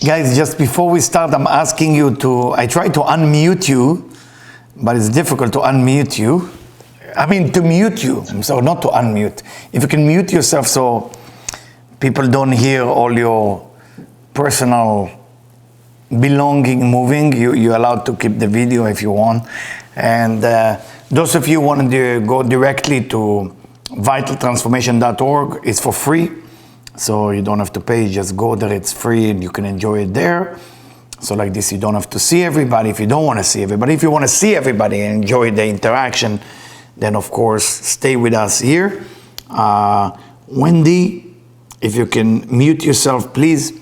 Guys, just before we start, I'm asking you I try to unmute you, but it's difficult to unmute you. I mean, to mute you, so not to unmute. If you can mute yourself so people don't hear all your personal belonging moving, you're allowed to keep the video if you want. And those of you who want to go directly to vitaltransformation.org, it's for free. So you don't have to pay, just go there, it's free and you can enjoy it there. So like this, you don't have to see everybody if you don't want to see everybody. If you want to see everybody and enjoy the interaction, then of course, stay with us here. Wendy, if you can mute yourself, please.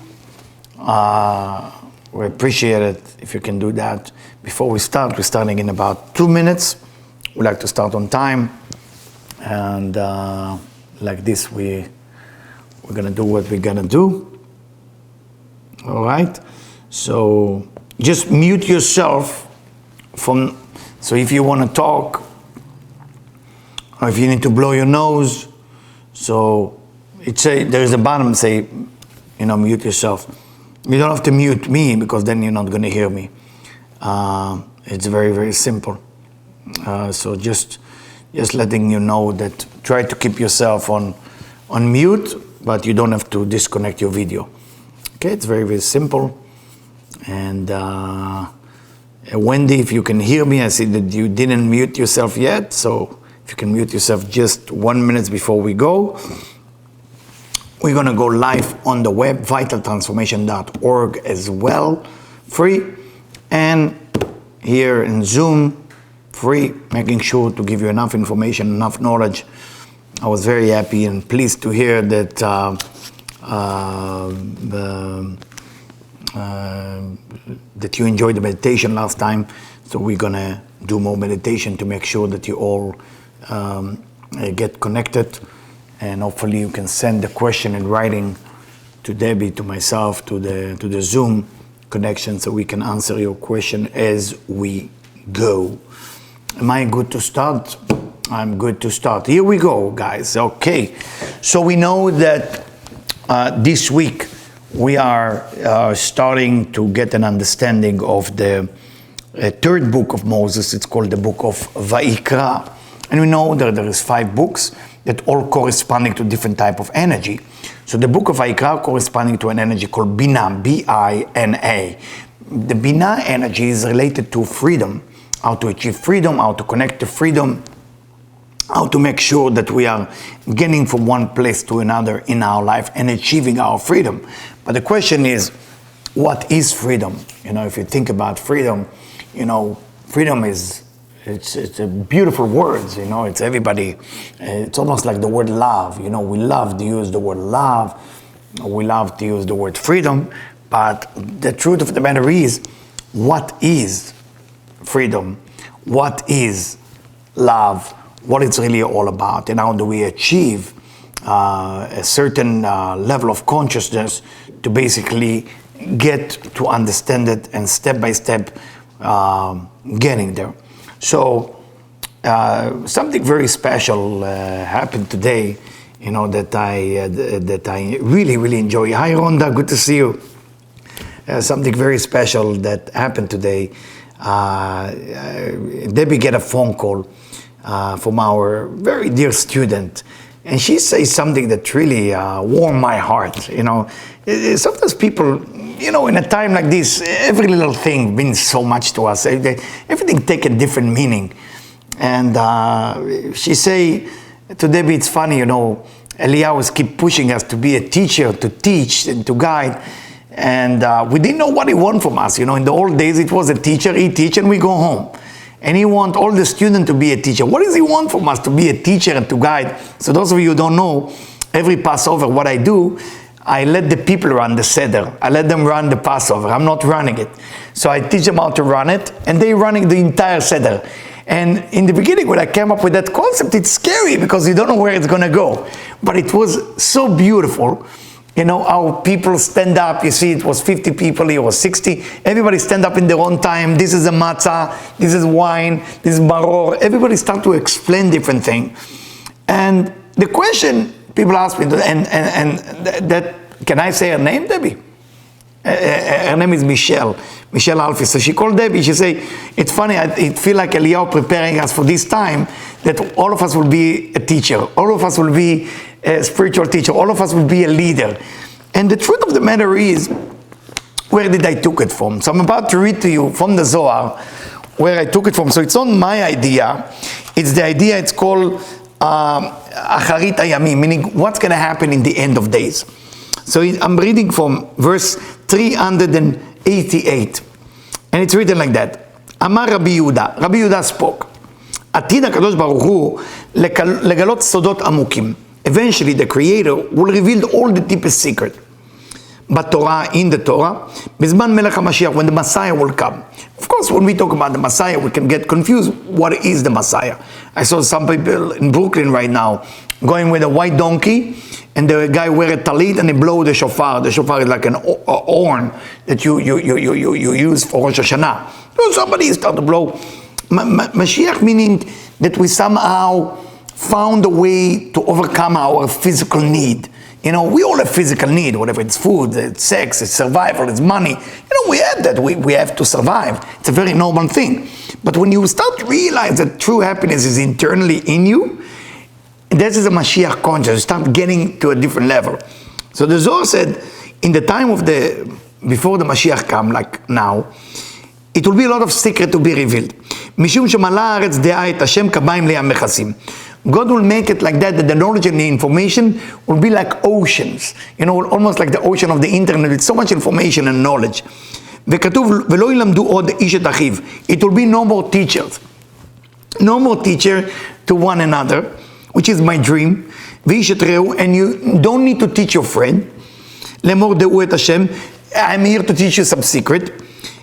We appreciate it if you can do that. Before we start, we're starting in about 2 minutes. We like to start on time. And like this, we're gonna do what we're gonna do. All right. So just mute yourself so if you want to talk, or if you need to blow your nose, so there's a button say, mute yourself. You don't have to mute me because then you're not gonna hear me. It's very, very simple. So just letting you know that try to keep yourself on mute, but you don't have to disconnect your video. Okay, it's very, very simple. And Wendy, if you can hear me, I see that you didn't mute yourself yet. So if you can mute yourself just 1 minute before we go. We're gonna go live on the web, vitaltransformation.org as well, free. And here in Zoom, free, making sure to give you enough information, enough knowledge. I was very happy and pleased to hear that that you enjoyed the meditation last time. So we're gonna do more meditation to make sure that you all get connected, and hopefully you can send the question in writing to Debbie, to myself, to the Zoom connection, so we can answer your question as we go. Am I good to start? I'm good to start. Here we go, guys. Okay. So we know that this week we are starting to get an understanding of the third book of Moses. It's called the book of Vayikra. And we know that there is 5 books that all corresponding to different type of energy. So the book of Vayikra corresponding to an energy called Bina, B-I-N-A. The Bina energy is related to freedom, how to achieve freedom, how to connect to freedom, how to make sure that we are getting from one place to another in our life and achieving our freedom. But the question is, what is freedom? If you think about freedom, freedom is, it's a beautiful word, it's everybody, it's almost like the word love. We love to use the word love, we love to use the word freedom, but the truth of the matter is, what is freedom? What is love? What it's really all about, and how do we achieve a certain level of consciousness to basically get to understand it and step by step getting there. So something very special happened today, that I really, really enjoy. Hi Rhonda, good to see you. Something very special that happened today. Debbie get a phone call from our very dear student, and she says something that really warmed my heart. Sometimes people, in a time like this, every little thing means so much to us. Everything take a different meaning. And she say to Debbie, it's funny, Eliyahu keep pushing us to be a teacher, to teach and to guide. And we didn't know what he want from us. In the old days, it was a teacher, he teach, and we go home. And he want all the students to be a teacher. What does he want from us? To be a teacher and to guide. So those of you who don't know, every Passover, what I do, I let the people run the Seder. I let them run the Passover. I'm not running it. So I teach them how to run it, and they running the entire Seder. And in the beginning, when I came up with that concept, it's scary because you don't know where it's going to go. But it was so beautiful. How people stand up. You see, it was 50 people, it was 60. Everybody stand up in their own time. This is a matzah, this is wine, this is maror. Everybody start to explain different things. And the question people ask me, and that, can I say her name, Debbie? her name is Michelle Alfie. So she called Debbie, she said, it's funny, it feel like Eliyahu preparing us for this time, that all of us will be a teacher, all of us will be a spiritual teacher, all of us will be a leader. And the truth of the matter is, where did I took it from? So I'm about to read to you from the Zohar, where I took it from. So it's not my idea, it's the idea, it's called Acharit Hayamim, meaning what's going to happen in the end of days. So I'm reading from verse 388, and it's written like that. Amar Rabbi Yehuda spoke. Atid HaKadosh Baruch Hu legalot sodot amukim. Eventually the Creator will reveal all the deepest secret. But Torah, in the Torah, Bizman Melech HaMashiach, when the Messiah will come. Of course, when we talk about the Messiah, we can get confused. What is the Messiah? I saw some people in Brooklyn right now going with a white donkey, and the guy wear a talit and they blow the shofar. The shofar is like an horn that you use for Rosh Hashanah. So somebody start to blow. Mashiach meaning that we somehow found a way to overcome our physical need. You know, we all have physical need, whatever it's food, it's sex, it's survival, it's money. You know, we have that, we have to survive. It's a very normal thing. But when you start to realize that true happiness is internally in you, this is a Mashiach conscious, you start getting to a different level. So the Zohar said, in the time of before the Mashiach come, like now, it will be a lot of secret to be revealed. Mishum shemala haaretz de'ah et Hashem kabayim le'am mechasim. God will make it like that the knowledge and the information will be like oceans. You know, almost like the ocean of the internet with so much information and knowledge. וכתוב, ולא ילמדו עוד איש את אחיו. It will be no more teachers. No more teacher to one another, which is my dream. ואיש את רעהו, and you don't need to teach your friend. לאמור דעו את השם. I'm here to teach you some secret.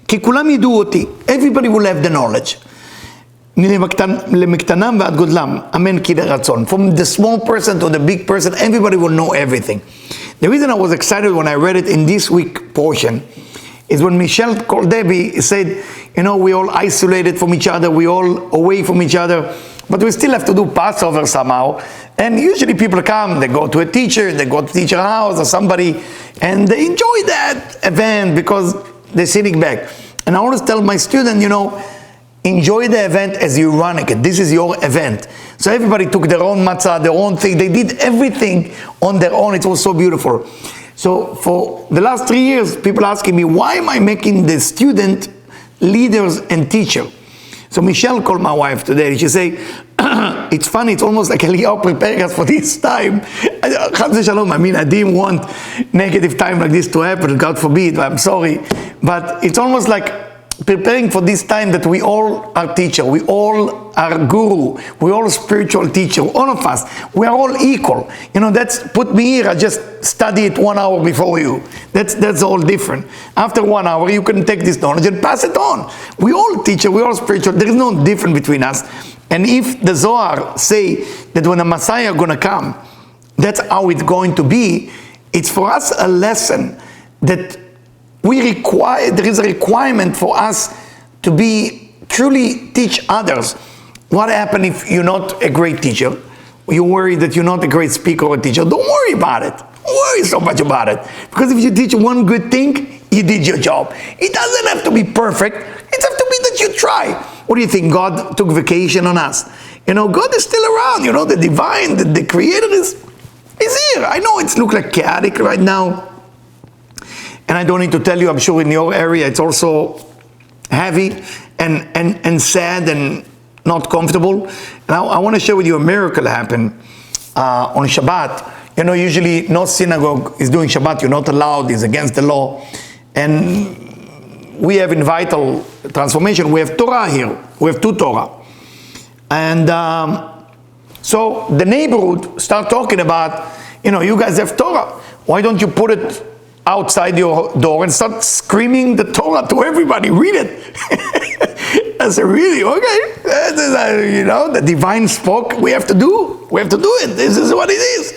כי כולם ידעו אותי. Everybody will have the knowledge. למקטנם ועד גודלם, אמן כי לרצון. From the small person to the big person, everybody will know everything. The reason I was excited when I read it in this week portion is when Michelle called Debbie, said, you know, we all isolated from each other, we all away from each other, but we still have to do Passover somehow. And usually people come, they go to a teacher, they go to teacher house or somebody, and they enjoy that event because they're sitting back. And I always tell my student, you know, enjoy the event as you're running it. This is your event. So everybody took their own matzah, their own thing. They did everything on their own. It was so beautiful. So for the last 3 years, people asking me, why am I making the student leaders and teacher? So Michelle called my wife today. She said, it's funny, it's almost like Eliyahu preparing us for this time. I mean, I didn't want negative time like this to happen, God forbid, I'm sorry. But it's almost like preparing for this time that we all are teacher, we all are guru, we all spiritual teacher, all of us, we are all equal. You know, that's, put me here, I just study it 1 hour before you. That's all different. After 1 hour, you can take this knowledge and pass it on. We all teacher, we all spiritual, there is no difference between us. And if the Zohar say that when a Messiah gonna come, that's how it's going to be, it's for us a lesson that there is a requirement for us to be truly teach others. What happens if you're not a great teacher? You worry that you're not a great speaker or teacher. Don't worry about it. Don't worry so much about it. Because if you teach one good thing, you did your job. It doesn't have to be perfect. It has to be that you try. What do you think? God took vacation on us? You know, God is still around. You know, the divine, the creator is here. I know it's look like chaotic right now. And I don't need to tell you, I'm sure in your area it's also heavy and sad and not comfortable. And I want to share with you a miracle happened on Shabbat. You know, usually no synagogue is doing Shabbat. You're not allowed. It's against the law. And we have in Vital Transformation, we have Torah here. We have 2 Torah. And so the neighborhood start talking about, you know, you guys have Torah. Why don't you put it outside your door and start screaming the Torah to everybody? Read it. I said, really? Okay. You know, the divine spoke. We have to do it. This is what it is.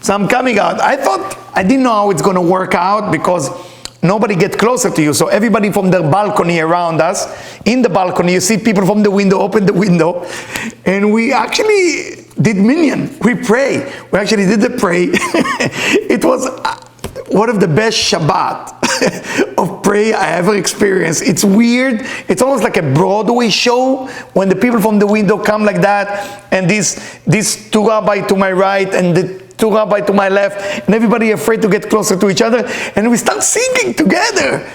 So I'm coming out. I didn't know how it's going to work out because nobody gets closer to you. So everybody from their balcony around us, in the balcony, you see people from the window, open the window. And we actually did minyan. We pray. We actually did the pray. It was one of the best Shabbat of prayer I ever experienced. It's weird. It's almost like a Broadway show when the people from the window come like that, and these two rabbis to my right and the two rabbis to my left, and everybody afraid to get closer to each other, and we start singing together.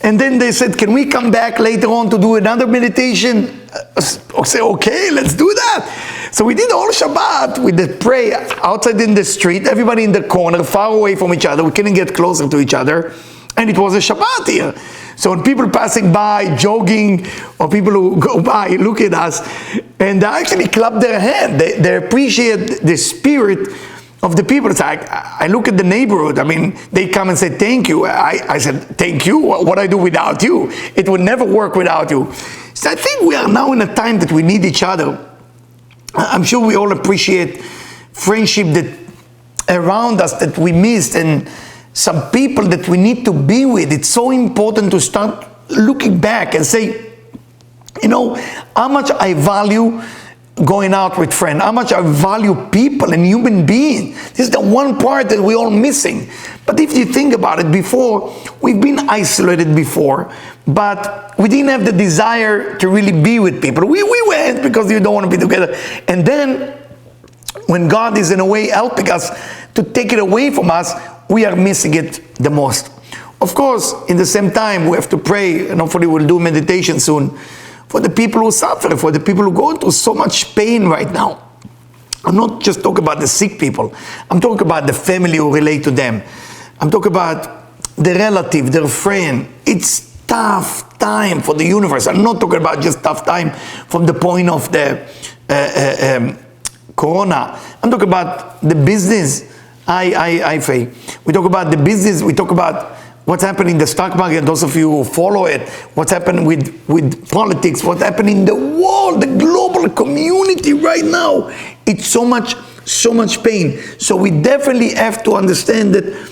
And then they said, can we come back later on to do another meditation? I say, okay, let's do that. So we did all Shabbat with the prayer outside in the street, everybody in the corner, far away from each other. We couldn't get closer to each other. And it was a Shabbat here. So when people passing by, jogging, or people who go by, look at us, and they actually clap their hand. They appreciate the spirit of the people. It's like, I look at the neighborhood, I mean, they come and say, thank you. I said, thank you? What I do without you? It would never work without you. So I think we are now in a time that we need each other. I'm sure we all appreciate friendship that around us that we missed, and some people that we need to be with. It's so important to start looking back and say, you know, how much I value going out with friends, how much I value people and human beings. This is the one part that we're all missing. But if you think about it, before, we've been isolated before, but we didn't have the desire to really be with people. We went because you don't want to be together. And then, when God is in a way helping us to take it away from us, we are missing it the most. Of course, in the same time, we have to pray, and hopefully we'll do meditation soon, for the people who suffer, for the people who go through so much pain right now. I'm not just talking about the sick people. I'm talking about the family who relate to them. I'm talking about the relative, their friend. It's tough time for the universe. I'm not talking about just tough time from the point of the Corona. I'm talking about the business. We talk about the business. We talk about what's happening in the stock market. Those of you who follow it, what's happening with politics, what's happening in the world, the global community right now. It's so much pain. So we definitely have to understand that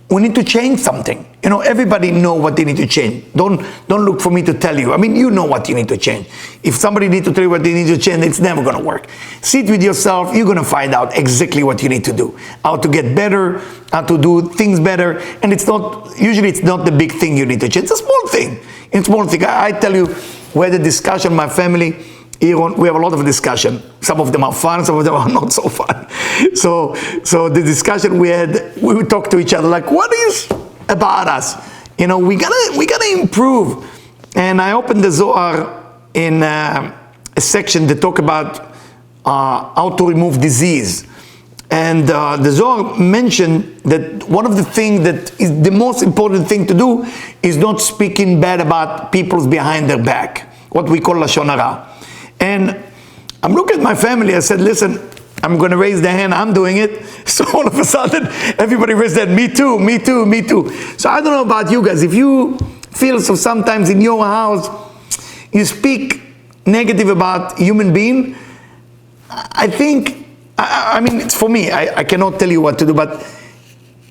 we need to change something. You know, everybody know what they need to change. Don't look for me to tell you. I mean, you know what you need to change. If somebody needs to tell you what they need to change, it's never going to work. Sit with yourself. You're going to find out exactly what you need to do. How to get better, how to do things better. And usually it's not the big thing you need to change. It's a small thing. It's a small thing. I tell you, we had a discussion, my family, we have a lot of discussion. Some of them are fun, some of them are not so fun. So the discussion we had, we would talk to each other like, what is about us? You know, we gotta improve. And I opened the Zohar in a section that talk about how to remove disease. And the Zohar mentioned that one of the things that is the most important thing to do is not speaking bad about people behind their back, what we call Lashon Hara. And I'm looking at my family, I said, listen, I'm going to raise the hand, I'm doing it. So all of a sudden, everybody raised their hand, me too, me too, me too. So I don't know about you guys, if you feel so sometimes in your house, you speak negative about human being, I think, I mean, it's for me, I cannot tell you what to do, but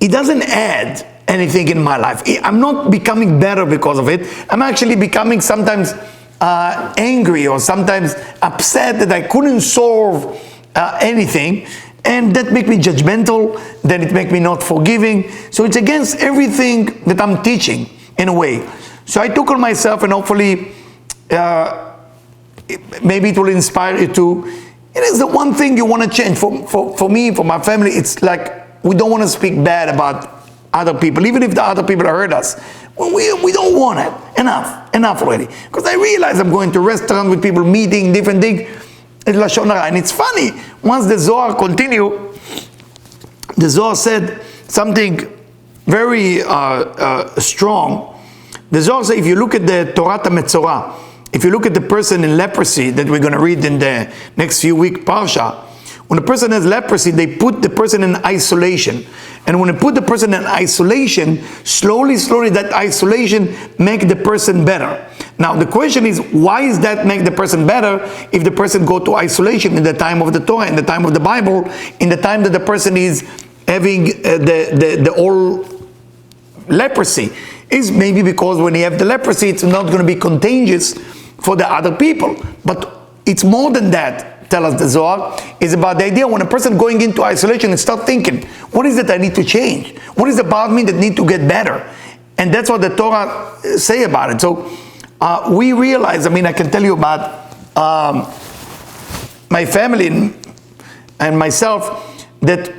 it doesn't add anything in my life. I'm not becoming better because of it. I'm actually becoming sometimes angry or sometimes upset that I couldn't solve anything, and that makes me judgmental, then it makes me not forgiving. So it's against everything that I'm teaching in a way. So I took on myself, and hopefully maybe it will inspire you to. It is the one thing you want to change. For me, for my family, it's like we don't want to speak bad about other people, even if the other people hurt us. We don't want it. Enough already. Because I realize I'm going to restaurant with people, meeting, different things. It's Lashon Hara. And it's funny, once the Zohar continue, the Zohar said something very strong. The Zohar said, if you look at the Torah Metzorah, if you look at the person in leprosy that we're going to read in the next few weeks, Parsha, when a person has leprosy, they put the person in isolation. And when they put the person in isolation, slowly that isolation make the person better. Now the question is, why is that make the person better if the person go to isolation in the time of the Torah, in the time of the Bible, in the time that the person is having the old leprosy? Is maybe because when you have the leprosy, it's not going to be contagious for the other people. But it's more than that. Tell us the Zohar, is about the idea when a person going into isolation and start thinking, what is it I need to change? What is about me that need to get better? And that's what the Torah say about it. So we realize, I can tell you about my family and myself, that,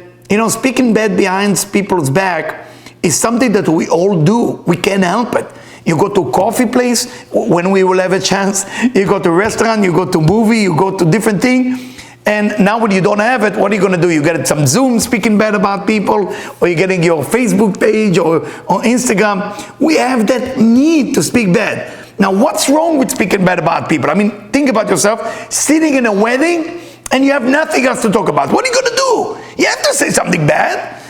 speaking bad behind people's back is something that we all do. We can't help it. You go to a coffee place when we will have a chance. You go to a restaurant, you go to a movie, you go to different things. And now when you don't have it, what are you going to do? You get some Zoom speaking bad about people, or you're getting your Facebook page or Instagram. We have that need to speak bad. Now, what's wrong with speaking bad about people? Think about yourself, sitting in a wedding, and you have nothing else to talk about. What are you going to do? You have to say something bad.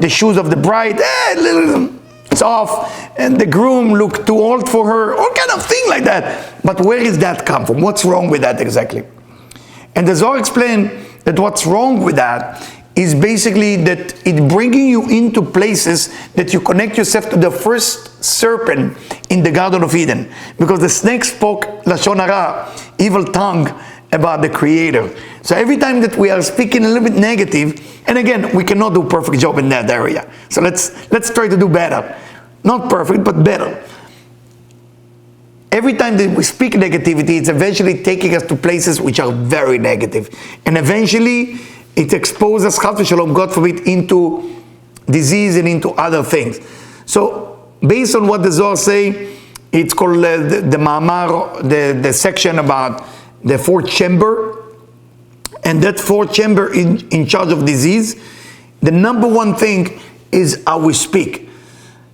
The shoes of the bride, it's off, and the groom looked too old for her, all kind of thing like that. But where does that come from? What's wrong with that exactly? And the Zohar explained that what's wrong with that is basically that it bringing you into places that you connect yourself to the first serpent in the Garden of Eden. Because the snake spoke Lashon Hara, evil tongue, about the Creator. So every time that we are speaking a little bit negative, and again, we cannot do a perfect job in that area. So let's try to do better. Not perfect, but better. Every time that we speak negativity, it's eventually taking us to places which are very negative. And eventually, it exposes us, chas v'shalom, God forbid, into disease and into other things. So, based on what the Zohar say, it's called the Ma'amar, the section about the fourth chamber. And that fourth chamber in charge of disease, the number one thing is how we speak.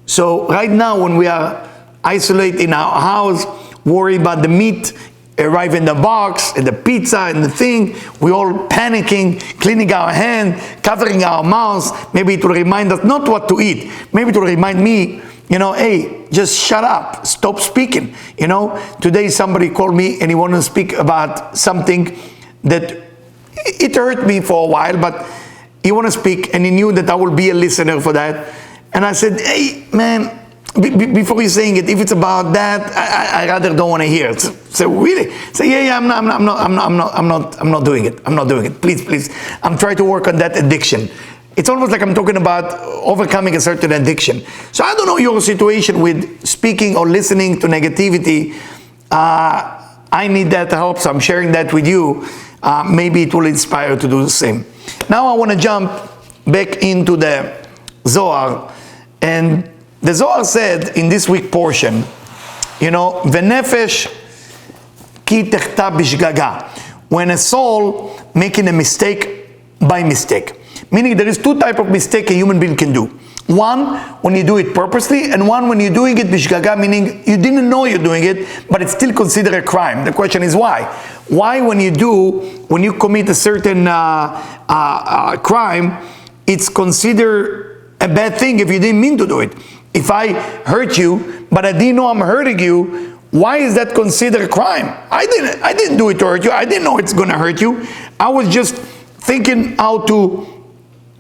So, right now, when we are isolate in our house, worry about the meat arrive in the box, and the pizza and the thing, we all panicking, cleaning our hand, covering our mouths. Maybe it will remind us not what to eat. Maybe it will remind me, hey, just shut up, stop speaking. Today somebody called me and he wanted to speak about something that it hurt me for a while, but he wanted to speak and he knew that I will be a listener for that. And I said, hey, man, before you're saying it, if it's about that, I rather don't want to hear it. So really, say I'm not doing it. I'm not doing it. Please. I'm trying to work on that addiction. It's almost like I'm talking about overcoming a certain addiction. So I don't know your situation with speaking or listening to negativity. I need that help, so I'm sharing that with you. Maybe it will inspire you to do the same. Now I want to jump back into the Zohar, and the Zohar said in this week portion, V'nefesh ki techta bishgaga, when a soul making a mistake by mistake. Meaning there is two types of mistake a human being can do. One, when you do it purposely, and one when you're doing it bishgaga, meaning you didn't know you're doing it, but it's still considered a crime. The question is why? Why when you commit a certain crime, it's considered a bad thing if you didn't mean to do it? If I hurt you, but I didn't know I'm hurting you, why is that considered a crime? I didn't do it to hurt you. I didn't know it's going to hurt you. I was just thinking how to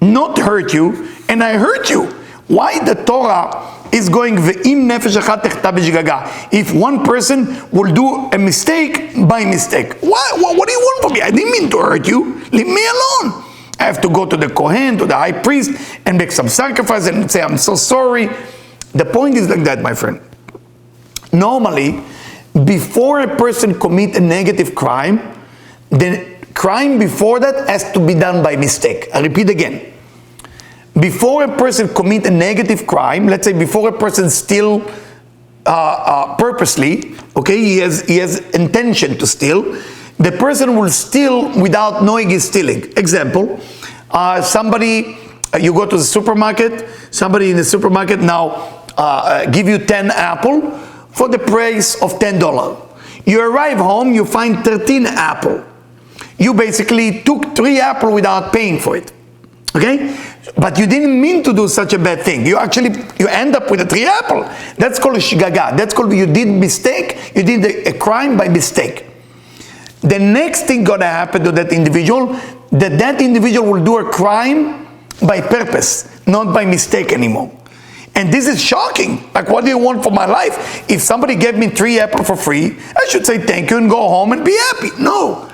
not hurt you, and I hurt you. Why the Torah is going ve'im nefesh echad techta b'shgaga? If one person will do a mistake by mistake, what do you want from me? I didn't mean to hurt you. Leave me alone. I have to go to the Kohen, to the high priest, and make some sacrifice and say, I'm so sorry. The point is like that, my friend. Normally, before a person commits a negative crime, the crime before that has to be done by mistake. I repeat again. Before a person commits a negative crime, let's say before a person steal purposely, okay, he has intention to steal, the person will steal without knowing he's stealing. Example, you go to the supermarket, somebody in the supermarket now give you 10 apple for the price of $10. You arrive home, you find 13 apple. You basically took 3 apple without paying for it. Okay? But you didn't mean to do such a bad thing. You end up with a 3 apple. That's called a shgaga. That's called you did mistake. You did a crime by mistake. The next thing gonna happen to that individual, that individual will do a crime by purpose, not by mistake anymore. And this is shocking. Like, what do you want for my life? If somebody gave me 3 apples for free, I should say thank you and go home and be happy. No.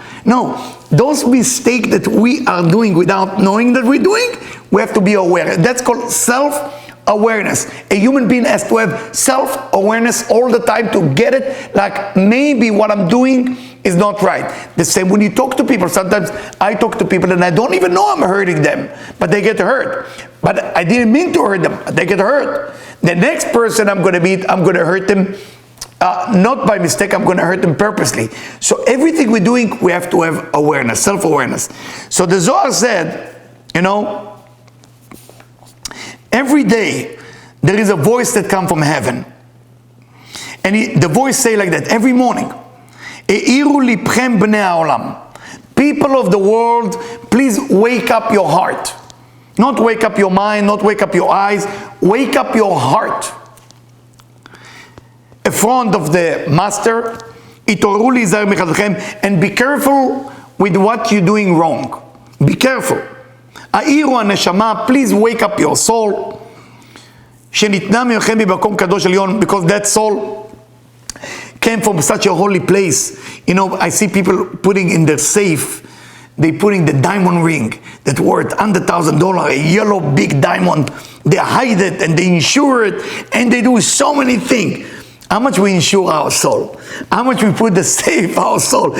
Those mistakes that we are doing without knowing that we're doing, we have to be aware. That's called self-awareness. self-awareness. A human being has to have self-awareness all the time to get it, like maybe what I'm doing is not right. The same when you talk to people. Sometimes I talk to people and I don't even know I'm hurting them, but they get hurt. But I didn't mean to hurt them, but they get hurt. The next person I'm going to meet, I'm going to hurt them, not by mistake, I'm going to hurt them purposely. So everything we're doing, we have to have awareness, self-awareness. So the Zohar said, you know, every day there is a voice that comes from heaven. And the voice say like that, every morning. People of the world, please wake up your heart. Not wake up your mind, not wake up your eyes, wake up your heart. In front of the master, and be careful with what you're doing wrong. Be careful. Please wake up your soul. Because that soul came from such a holy place. You know, I see people putting in their safe, they putting the diamond ring that worth $100,000, a yellow big diamond. They hide it and they insure it and they do so many things. How much we insure our soul? How much we put the safe our soul?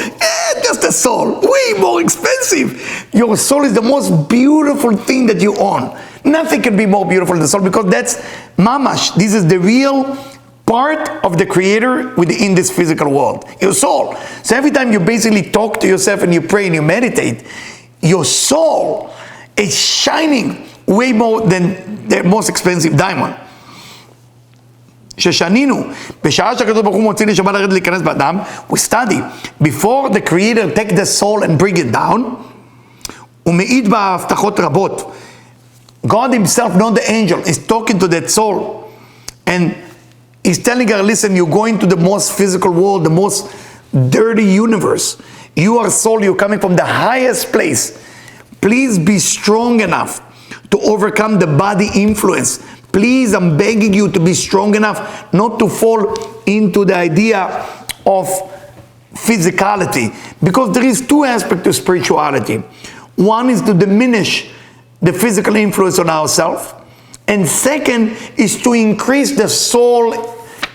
Just the soul, way more expensive. Your soul is the most beautiful thing that you own. Nothing can be more beautiful than the soul, because that's mamash. This is the real part of the Creator within this physical world, your soul. So every time you basically talk to yourself and you pray and you meditate, your soul is shining way more than the most expensive diamond. We study before the Creator take the soul and bring it down. God himself, not the angel, is talking to that soul and he's telling her, listen, you're going to the most physical world, the most dirty universe. You are soul, you're coming from the highest place. Please be strong enough to overcome the body influence. Please, I'm begging you to be strong enough not to fall into the idea of physicality. Because there is two aspects to spirituality. One is to diminish the physical influence on ourselves. And second is to increase the soul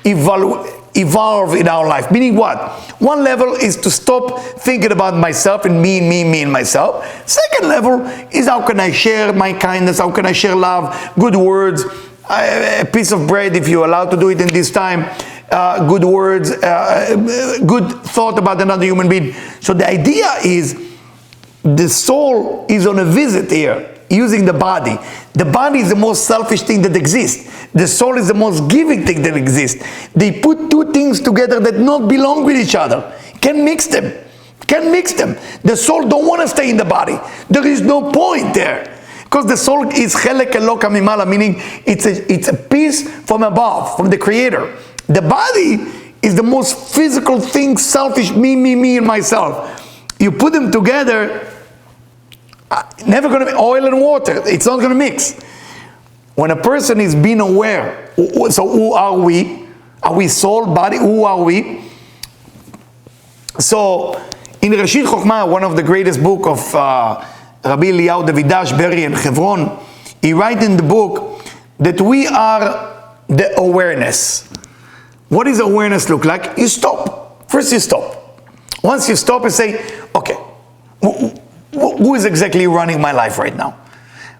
evolve in our life. Meaning what? One level is to stop thinking about myself and me and myself. Second level is how can I share my kindness, how can I share love, good words, a piece of bread if you're allowed to do it in this time, good words, good thought about another human being. So the idea is the soul is on a visit here, using the body. The body is the most selfish thing that exists. The soul is the most giving thing that exists. They put two things together that not belong with each other. Can't mix them. Can't mix them. The soul don't want to stay in the body. There is no point there. Because the soul is chelek eloka mimala, meaning it's a piece from above, from the Creator. The body is the most physical thing, selfish, me, and myself. You put them together, never going to be oil and water. It's not going to mix. When a person is being aware, so who are we? Are we soul, body? Who are we? So in Rashid Chokhmah, one of the greatest book of Rabbi Eliyahu Davidash Berry and Hebron, he writes in the book that we are the awareness. What does awareness look like? You stop. First you stop. Once you stop and say, okay, who is exactly running my life right now?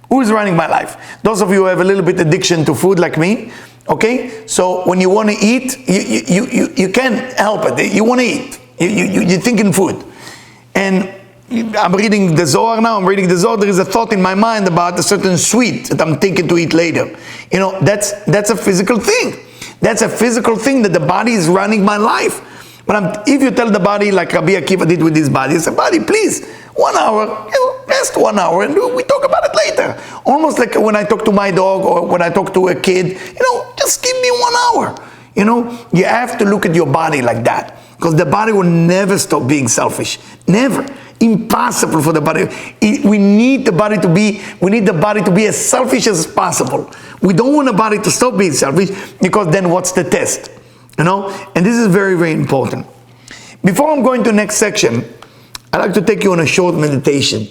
Who is running my life? Those of you who have a little bit addiction to food like me, okay? So when you want to eat, you can't help it. You want to eat. You're thinking food. And I'm reading the Zohar now. I'm reading the Zohar. There is a thought in my mind about a certain sweet that I'm thinking to eat later. You know, that's a physical thing. That's a physical thing that the body is running my life. But if you tell the body, like Rabbi Akiva did with his body, he said, body, please, 1 hour, rest 1 hour, and we talk about it later. Almost like when I talk to my dog or when I talk to a kid, just give me 1 hour. You have to look at your body like that. Because the body will never stop being selfish. Never. Impossible for the body. We need the body to be as selfish as possible. We don't want the body to stop being selfish, because then what's the test? And this is very, very important. Before I'm going to the next section, I'd like to take you on a short meditation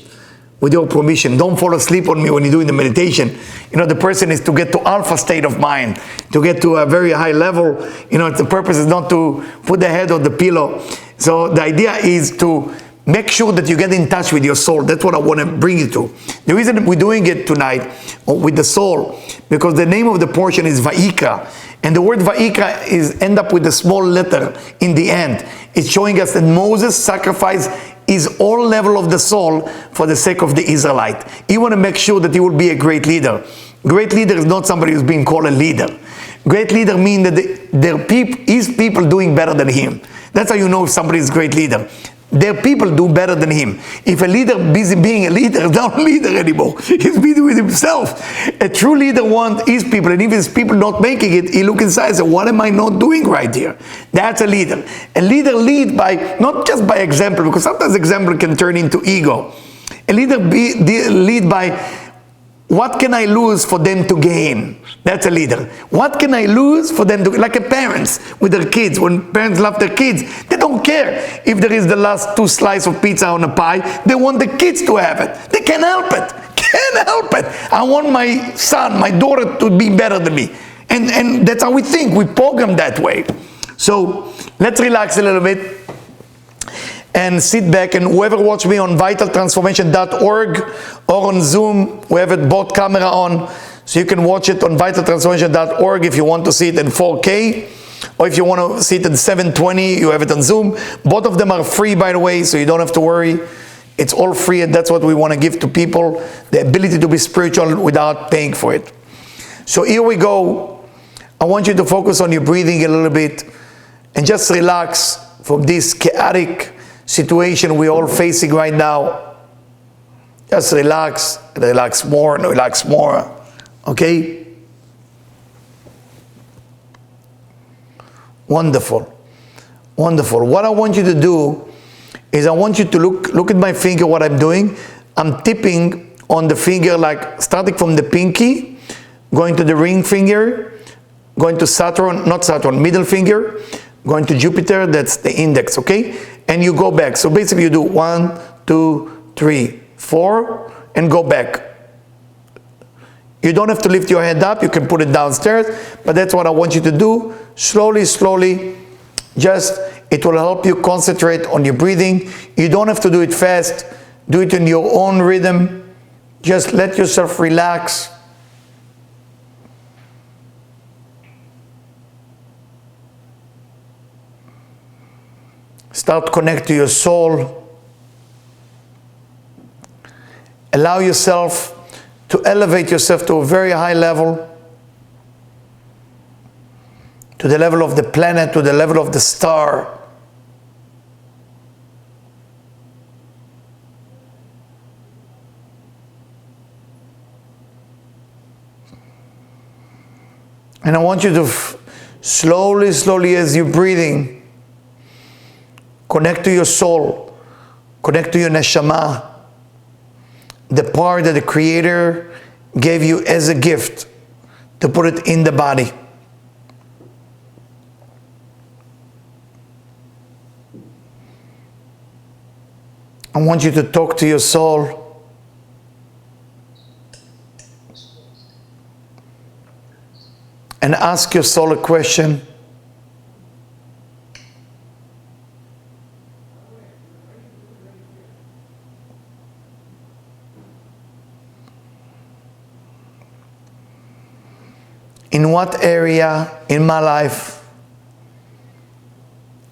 with your permission. Don't fall asleep on me when you're doing the meditation. You know, the person is to get to alpha state of mind, to get to a very high level. You know, the purpose is not to put the head on the pillow. So the idea is to make sure that you get in touch with your soul. That's what I want to bring you to. The reason we're doing it tonight with the soul, because the name of the portion is Vayikra. And the word Vayikra is end up with a small letter in the end. It's showing us that Moses sacrificed his all level of the soul for the sake of the Israelite. He want to make sure that he will be a great leader. Great leader is not somebody who's being called a leader. Great leader means that his people doing better than him. That's how you know if somebody is a great leader. Their people do better than him. If a leader busy being a leader is not a leader anymore. He's busy with himself. A true leader wants his people, and if his people not making it, he look inside and say, what am I not doing right here? That's a leader. A leader lead by, not just by example, because sometimes example can turn into ego. A leader lead by, what can I lose for them to gain? That's a leader. What can I lose for them to, like a parents with their kids. When parents love their kids, they don't care if there is the last 2 slices of pizza on a pie. They want the kids to have it. They can't help it. Can't help it. I want my son, my daughter to be better than me. And that's how we think. We program that way. So let's relax a little bit and sit back, and whoever watch me on vitaltransformation.org or on Zoom, we have it both camera on, so you can watch it on vitaltransformation.org if you want to see it in 4K, or if you want to see it in 720, you have it on Zoom. Both of them are free, by the way, so you don't have to worry. It's all free, and that's what we want to give to people, the ability to be spiritual without paying for it. So here we go. I want you to focus on your breathing a little bit and just relax from this chaotic situation we're all facing right now. Just relax, relax more, and relax more. Okay? Wonderful. Wonderful. What I want you to do is I want you to look at my finger, what I'm doing. I'm tipping on the finger, like starting from the pinky, going to the ring finger, going to Saturn, not Saturn, middle finger, going to Jupiter, that's the index, okay? And you go back. So basically you do 1, 2, 3, 4, and go back. You don't have to lift your head up, you can put it downstairs, but that's what I want you to do. Slowly, slowly, just, it will help you concentrate on your breathing. You don't have to do it fast, do it in your own rhythm. Just let yourself relax. Start to connect to your soul. Allow yourself to elevate yourself to a very high level, to the level of the planet, to the level of the star. And I want you to slowly, slowly, as you're breathing, connect to your soul, connect to your neshama, the part that the Creator gave you as a gift to put it in the body. I want you to talk to your soul. And ask your soul a question. In what area in my life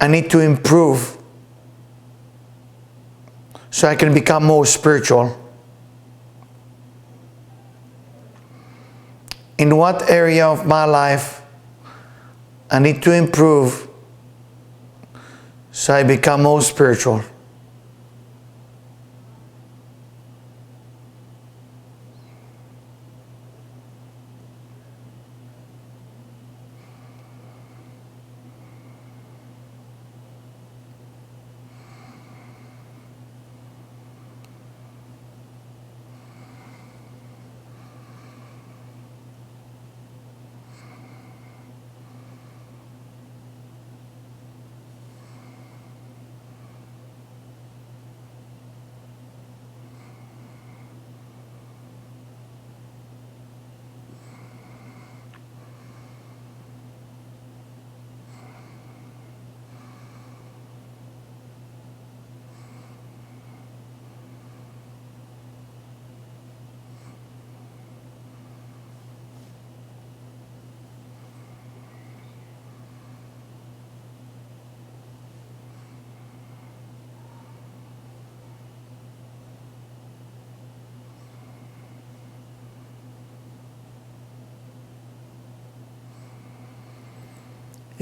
I need to improve so I can become more spiritual? In what area of my life I need to improve so I become more spiritual?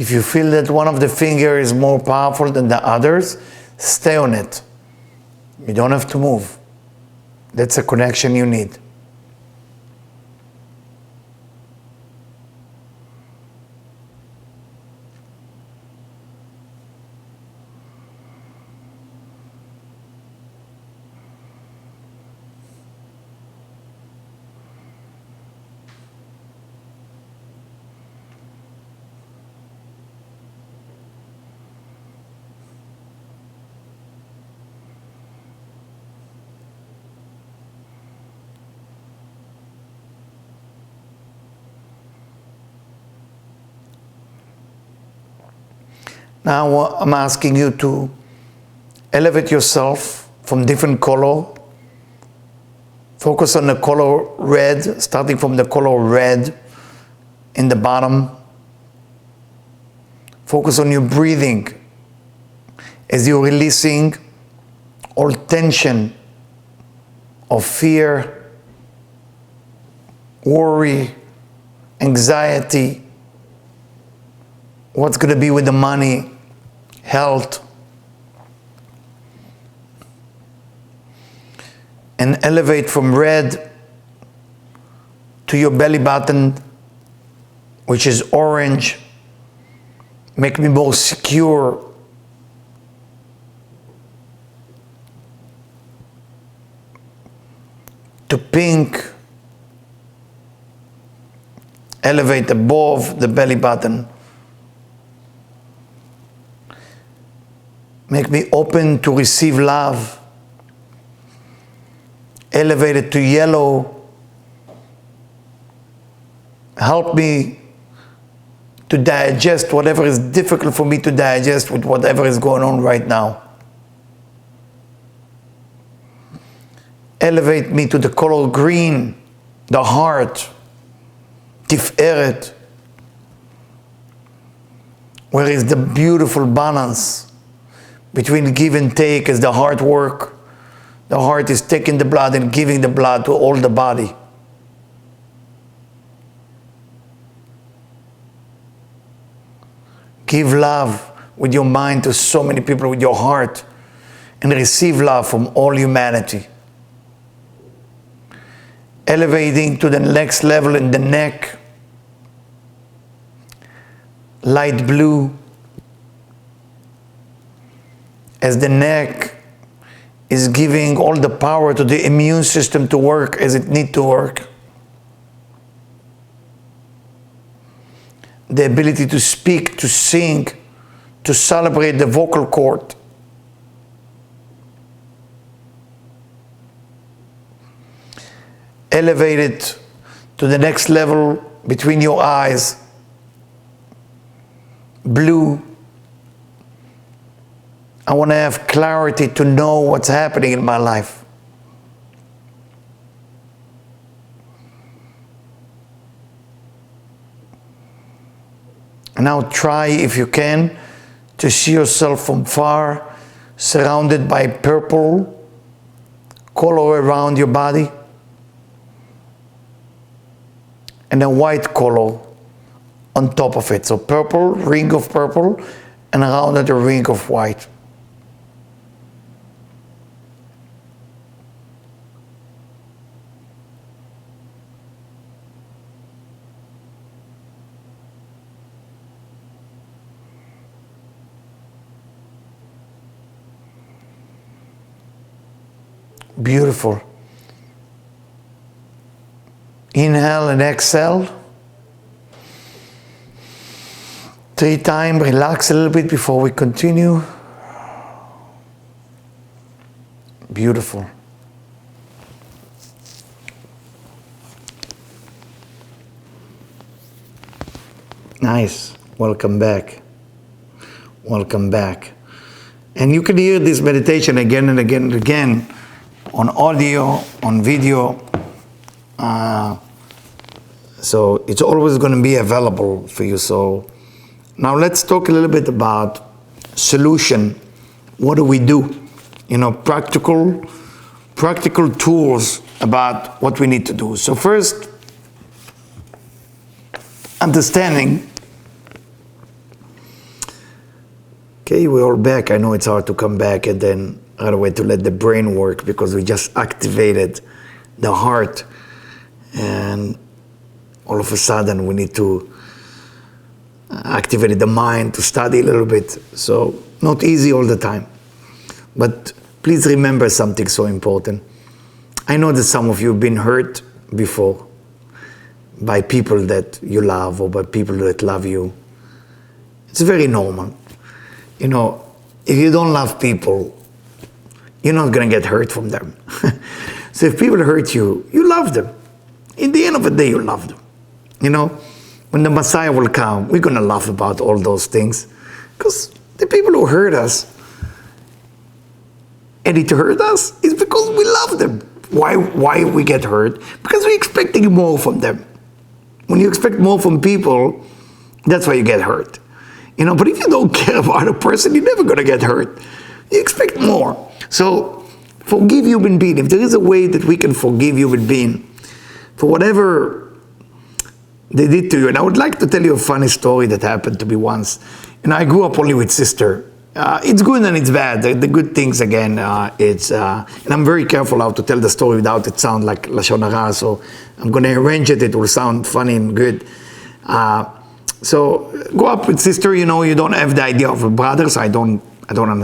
If you feel that one of the fingers is more powerful than the others, stay on it. You don't have to move. That's a connection you need. Now I'm asking you to elevate yourself from different color. Focus on the color red, starting from the color red in the bottom. Focus on your breathing as you're releasing all tension of fear, worry, anxiety, what's going to be with the money, health. And elevate from red to your belly button, which is orange. Make me more secure. To pink. Elevate above the belly button. Make me open to receive love. Elevate it to yellow. Help me to digest whatever is difficult for me to digest with whatever is going on right now. Elevate me to the color green, the heart, tiferet, where is the beautiful balance between give and take as the heart works. The heart is taking the blood and giving the blood to all the body. Give love with your mind to so many people with your heart and receive love from all humanity. Elevating to the next level in the neck. Light blue. As the neck is giving all the power to the immune system to work as it needs to work. The ability to speak, to sing, to celebrate the vocal cord. Elevate it to the next level between your eyes. Blue. I want to have clarity to know what's happening in my life. And now try, if you can, to see yourself from far, surrounded by purple color around your body, and a white color on top of it. So purple, ring of purple, and around it a ring of white. Beautiful. Inhale and exhale. 3 times. Relax a little bit before we continue. Beautiful. Nice. Welcome back. Welcome back. And you can hear this meditation again and again and again on audio, on video. So it's always going to be available for you. So now let's talk a little bit about solution. What do we do? You know, practical tools about what we need to do. So first, understanding Okay, we're all back. I know it's hard to come back and then right away to let the brain work because we just activated the heart, and all of a sudden we need to activate the mind to study a little bit. So not easy all the time. But please remember something so important. I know that some of you have been hurt before by people that you love or by people that love you. It's very normal. You know, if you don't love people, you're not going to get hurt from them. So if people hurt you, you love them. In the end of the day, you love them. You know, when the Messiah will come, we're going to laugh about all those things. Because the people who hurt us, and it hurt us, is because we love them. Why we get hurt? Because we're expecting more from them. When you expect more from people, that's why you get hurt. You know, but if you don't care about a person, you're never going to get hurt. You expect more. So, forgive human being. If there is a way that we can forgive human being for whatever they did to you. And I would like to tell you a funny story that happened to me once. And I grew up only with sister. It's good and it's bad. The good things, again, and I'm very careful how to tell the story without it sound like Lashon Hara, so I'm going to arrange it. It will sound funny and good. So, grow up with sister, you know, you don't have the idea of a brother, so I don't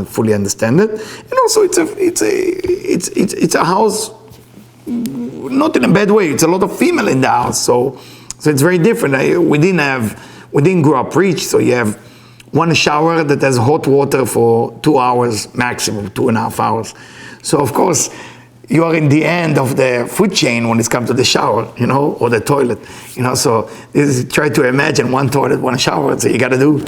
fully understand it. And also, it's a house, not in a bad way. It's a lot of female in the house, so it's very different. We didn't grow up rich, so you have one shower that has hot water for 2 hours maximum, 2.5 hours. So of course, you are in the end of the food chain when it's come to the shower, you know, or the toilet, you know. So try to imagine one toilet, one shower. So you got to do,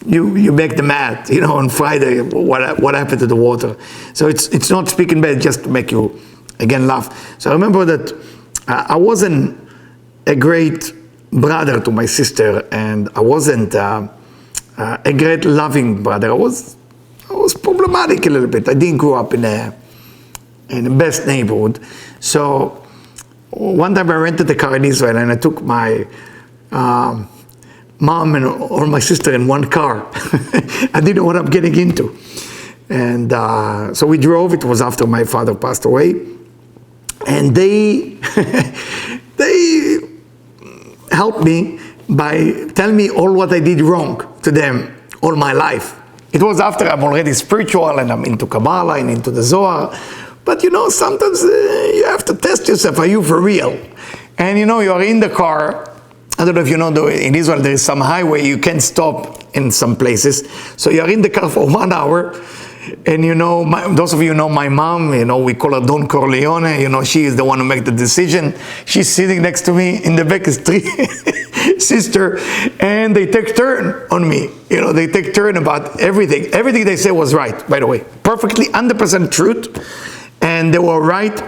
you make the math, you know, on Friday, what happened to the water. So it's not speaking bad, just to make you, again, laugh. So I remember that I wasn't a great brother to my sister, and I wasn't a great loving brother. I was problematic a little bit. I didn't grow up in the best neighborhood. So one time I rented a car in Israel, and I took my mom and or my sister in one car. I didn't know what I'm getting into. And so we drove. It was after my father passed away. And they helped me by telling me all what I did wrong to them all my life. It was after I'm already spiritual and I'm into Kabbalah and into the Zohar. But you know, sometimes you have to test yourself. Are you for real? And you know, you're in the car. I don't know if you know, in Israel there is some highway you can't stop in some places. So you're in the car for 1 hour. And you know, those of you know my mom, you know, we call her Don Corleone. You know, she is the one who makes the decision. She's sitting next to me in the back is three sister, and they take turn on me. You know, they take turn about everything. Everything they say was right, by the way. Perfectly, 100% truth. And they were right.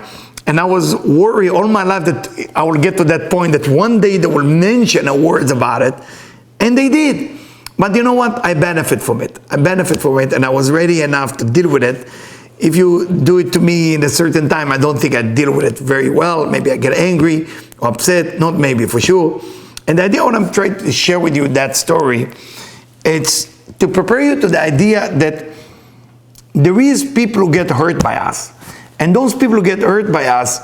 And I was worried all my life that I will get to that point that one day they will mention a words about it. And they did. But you know what? I benefit from it. And I was ready enough to deal with it. If you do it to me in a certain time, I don't think I deal with it very well. Maybe I get angry or upset. Not maybe, for sure. And the idea what I'm trying to share with you, that story, it's to prepare you to the idea that there is people who get hurt by us. And those people who get hurt by us,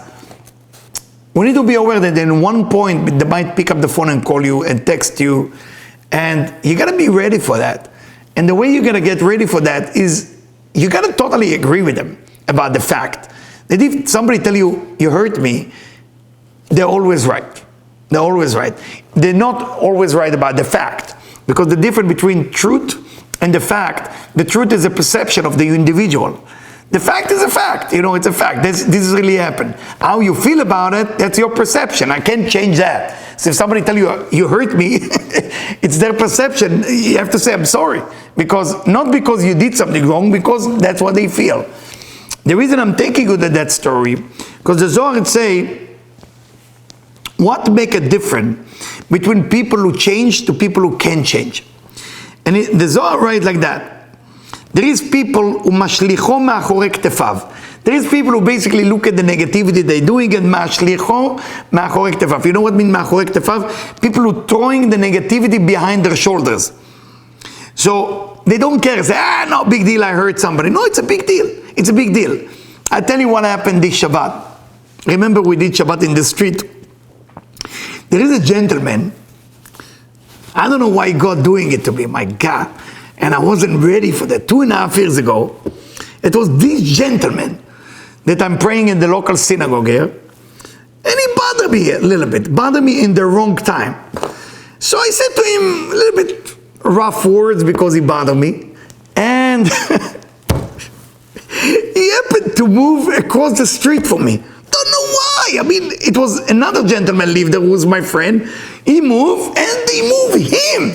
we need to be aware that in one point, they might pick up the phone and call you and text you. And you got to be ready for that. And the way you're going to get ready for that is you got to totally agree with them about the fact that if somebody tell you, you hurt me, they're always right. They're always right. They're not always right about the fact. Because the difference between truth and the fact, the truth is a perception of the individual. The fact is a fact, you know, it's a fact. This really happened. How you feel about it, that's your perception. I can't change that. So if somebody tell you, you hurt me, it's their perception. You have to say, I'm sorry. Not because you did something wrong, because that's what they feel. The reason I'm taking you to that story, because the Zohar say, what make a difference between people who change to people who can change? And the Zohar writes like that. There is people who mashlicho ma'achorei ktefav. There is people who basically look at the negativity they're doing and mashlicho ma'achorei ktefav. You know what means ma'achorei ktefav? People who throwing the negativity behind their shoulders. So they don't care. Say, no, big deal, I hurt somebody. No, it's a big deal. It's a big deal. I tell you what happened this Shabbat. Remember we did Shabbat in the street. There is a gentleman. I don't know why God doing it to me, my God. And I wasn't ready for that. 2.5 years ago, it was this gentleman that I'm praying in the local synagogue here. And he bothered me a little bit. Bothered me in the wrong time. So I said to him a little bit rough words because he bothered me. And he happened to move across the street from me. Don't know why. I mean, it was another gentleman lived there who was my friend. He moved and they moved him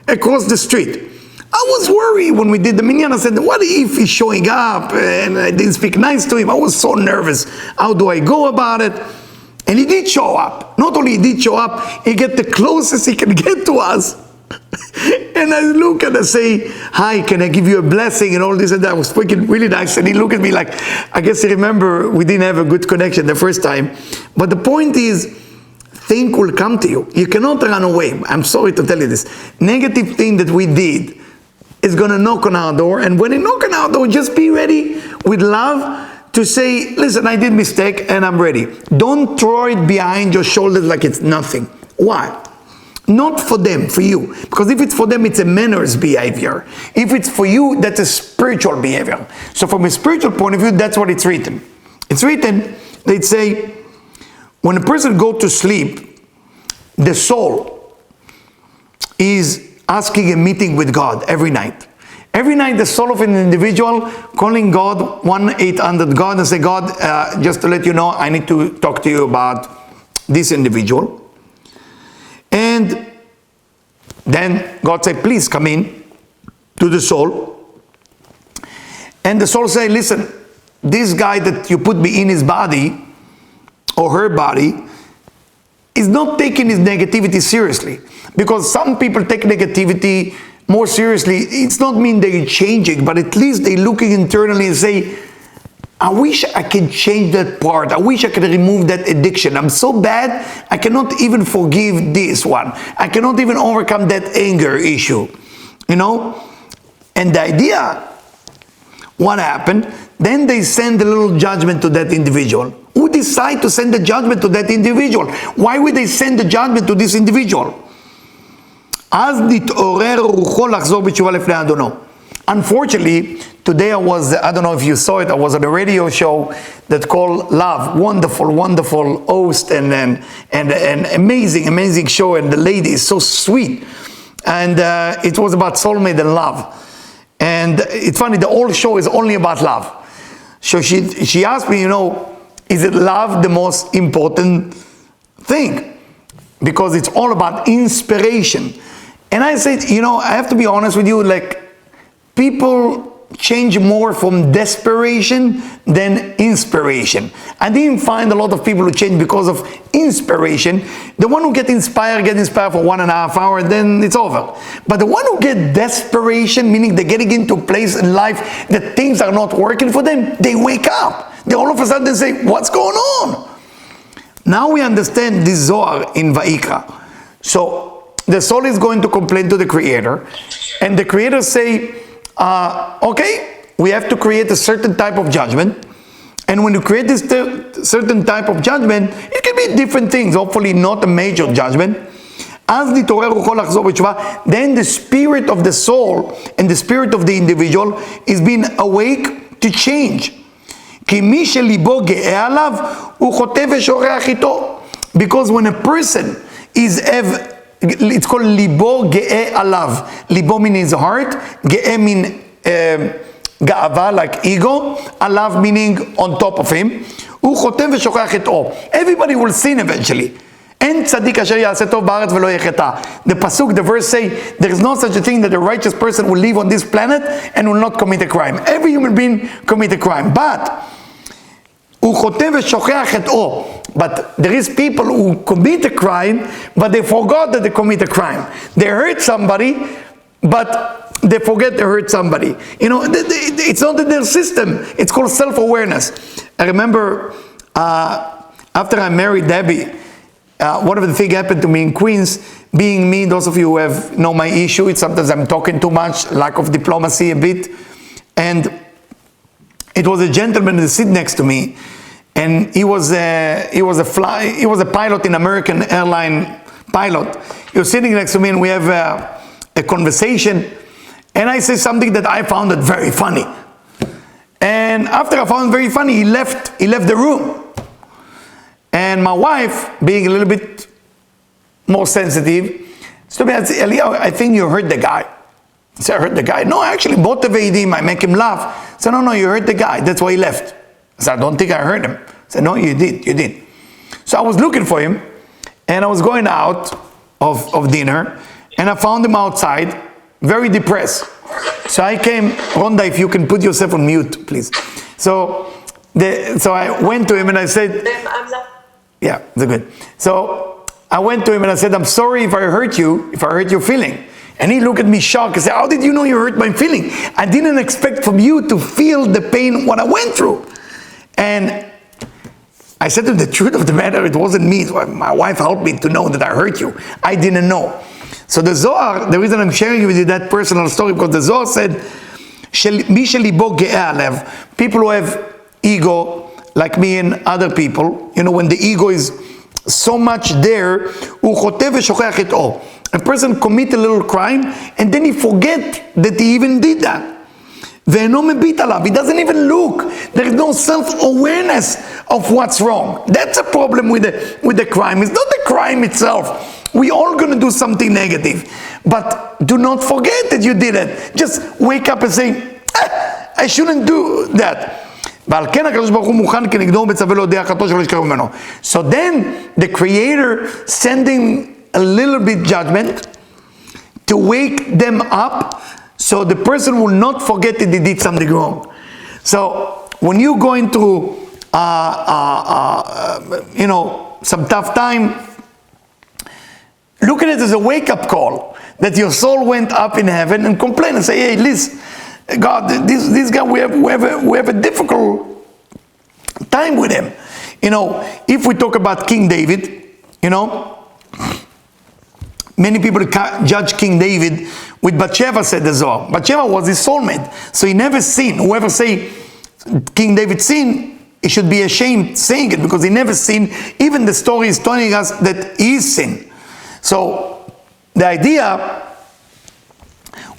across the street. I was worried when we did the minyan. I said, what if he's showing up and I didn't speak nice to him? I was so nervous. How do I go about it? And he did show up. Not only he did show up, he get the closest he can get to us. And I look and I say, hi, can I give you a blessing and all this and that. I was freaking really nice. And he looked at me like, I guess he remember we didn't have a good connection the first time. But the point is, thing will come to you. You cannot run away. I'm sorry to tell you this. Negative thing that we did is going to knock on our door. And when it knock on our door, just be ready with love to say, listen, I did mistake and I'm ready. Don't throw it behind your shoulders like it's nothing. Why? Not for them, for you. Because if it's for them, it's a manners behavior. If it's for you, that's a spiritual behavior. So from a spiritual point of view, that's what it's written. It's written, they'd say, when a person goes to sleep, the soul is asking a meeting with God every night. Every night, the soul of an individual calling God, 1-800-God, and say, God, just to let you know, I need to talk to you about this individual. And then God said, please come in to the soul. And the soul say, listen, this guy that you put me in his body, or her body, is not taking his negativity seriously. Because some people take negativity more seriously. It's not mean they're changing, but at least they're looking internally and say, I wish I could change that part. I wish I could remove that addiction. I'm so bad, I cannot even forgive this one. I cannot even overcome that anger issue. You know? And the idea, what happened, then they send a little judgment to that individual. Who decide to send the judgment to that individual? Why would they send the judgment to this individual? Unfortunately, today I don't know if you saw it, I was on a radio show that called Love. Wonderful, wonderful host and amazing show. And the lady is so sweet. And it was about soulmate and love. And it's funny, the whole show is only about love. So she asked me, you know, is it love the most important thing? Because it's all about inspiration. And I said, you know, I have to be honest with you, like, people change more from desperation than inspiration. I didn't find a lot of people who change because of inspiration. The one who get inspired for 1.5 hours, then it's over. But the one who get desperation, meaning they're getting into a place in life that things are not working for them, they wake up. They all of a sudden say, what's going on? Now we understand this Zohar in Vayikra. So the soul is going to complain to the Creator, and the Creator say, okay, we have to create a certain type of judgment. And when you create this certain type of judgment, it can be different things, hopefully not a major judgment. Then the spirit of the soul and the spirit of the individual is being awake to change. Because when a person it's called libo ge'e alav. Libo means his heart, ge'e means ga'ava, like ego, alav meaning on top of him. Everybody will sin eventually. The pasuk, the verse say, there is no such a thing that a righteous person will live on this planet and will not commit a crime. Every human being commit a crime. But there is people who commit a crime, but they forgot that they commit a crime. They hurt somebody, but they forget they hurt somebody. You know, it's not in their system. It's called self-awareness. I remember after I married Debbie, one of the things happened to me in Queens. being me, those of you who know my issue, it's sometimes I'm talking too much, lack of diplomacy a bit. And it was a gentleman that sit next to me, and he was a pilot in American airline pilot. He was sitting next to me, and we have a conversation, and I say something that I found it very funny. And after I found it very funny, he left the room. And my wife, being a little bit more sensitive, so I said, Eliyahu, I think you hurt the guy. I said, I hurt the guy? No, I actually motivate him, I make him laugh. I said, no, you hurt the guy, that's why he left. I said, I don't think I hurt him. I said, no, you did. So I was looking for him, and I was going out of dinner, and I found him outside, very depressed. So I came, Rhonda, if you can put yourself on mute, please. So I went to him and I said, yeah, that's good. So I went to him and I said, I'm sorry if I hurt your feeling. And he looked at me shocked and said, how did you know you hurt my feeling? I didn't expect from you to feel the pain what I went through. And I said to him, the truth of the matter, it wasn't me. My wife helped me to know that I hurt you. I didn't know. So the Zohar, the reason I'm sharing with you that personal story, because the Zohar said, people who have ego, like me and other people, when the ego is so much there, a person commit a little crime and then he forget that he even did that. He doesn't even look. There is no self-awareness of what's wrong. That's a problem with the crime. It's not the crime itself. We all going to do something negative. But do not forget that you did it. Just wake up and say, I shouldn't do that. So then the Creator sending a little bit judgment to wake them up, so the person will not forget that they did something wrong. So when you go into some tough time, look at it as a wake-up call, that your soul went up in heaven and complain and say, hey, listen, God, this guy, we have a difficult time with him. If we talk about King David, many people judge King David with Bathsheba, said the Zohar. Bathsheba was his soulmate, so he never sinned. Whoever say King David sinned, he should be ashamed saying it, because he never sinned. Even the story is telling us that he sinned. So the idea,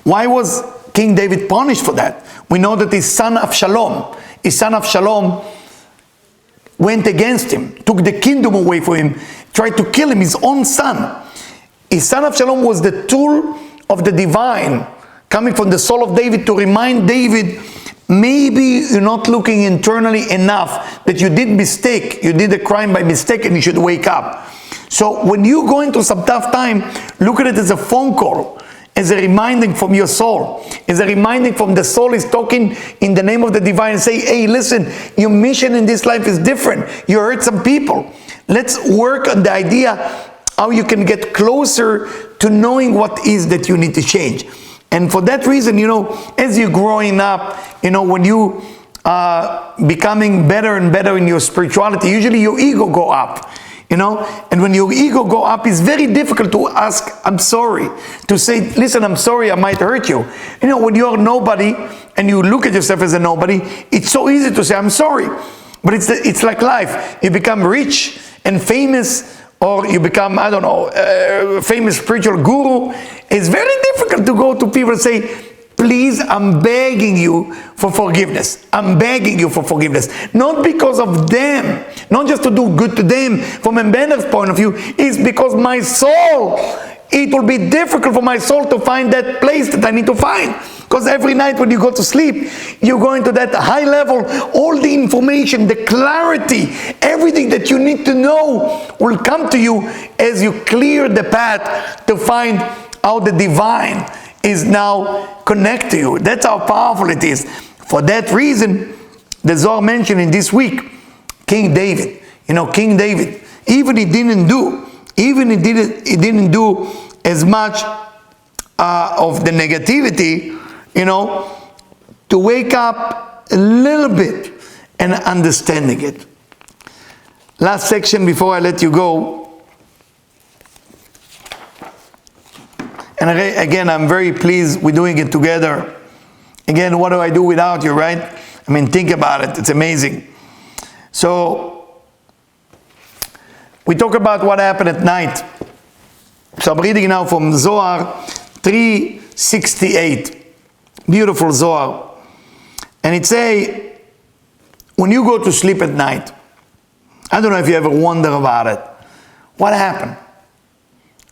why was King David punished for that? We know that his son Absalom went against him, took the kingdom away from him, tried to kill him, his own son. His son Absalom was the tool of the divine, coming from the soul of David to remind David, maybe you're not looking internally enough, that you did mistake, you did a crime by mistake, and you should wake up. So when you go into some tough time, look at it as a phone call, as a reminding from your soul, as a reminding from the soul is talking in the name of the divine, and say, hey, listen, your mission in this life is different. You hurt some people. Let's work on the idea how you can get closer to knowing what is that you need to change. And for that reason, as you're growing up, when you are becoming better and better in your spirituality, usually your ego go up. And when your ego go up, it's very difficult to ask, I'm sorry. To say, listen, I'm sorry, I might hurt you. When you're nobody and you look at yourself as a nobody, it's so easy to say, I'm sorry. But it's like life. You become rich and famous, or you become, I don't know, a famous spiritual guru. It's very difficult to go to people and say, please, I'm begging you for forgiveness. I'm begging you for forgiveness. Not because of them, not just to do good to them. From a man's point of view, it's because my soul, it will be difficult for my soul to find that place that I need to find. Because every night when you go to sleep, you go into that high level, all the information, the clarity, everything that you need to know will come to you as you clear the path to find how the divine is now connect to you. That's how powerful it is. For that reason, the Zohar mentioned in this week, King David. King David, even he didn't do as much of the negativity, to wake up a little bit and understanding it. Last section before I let you go. And again, I'm very pleased we're doing it together. Again, what do I do without you, right? I mean, think about it. It's amazing. So, we talk about what happened at night. So I'm reading now from Zohar 368. Beautiful Zohar. And it say, when you go to sleep at night, I don't know if you ever wonder about it. What happened?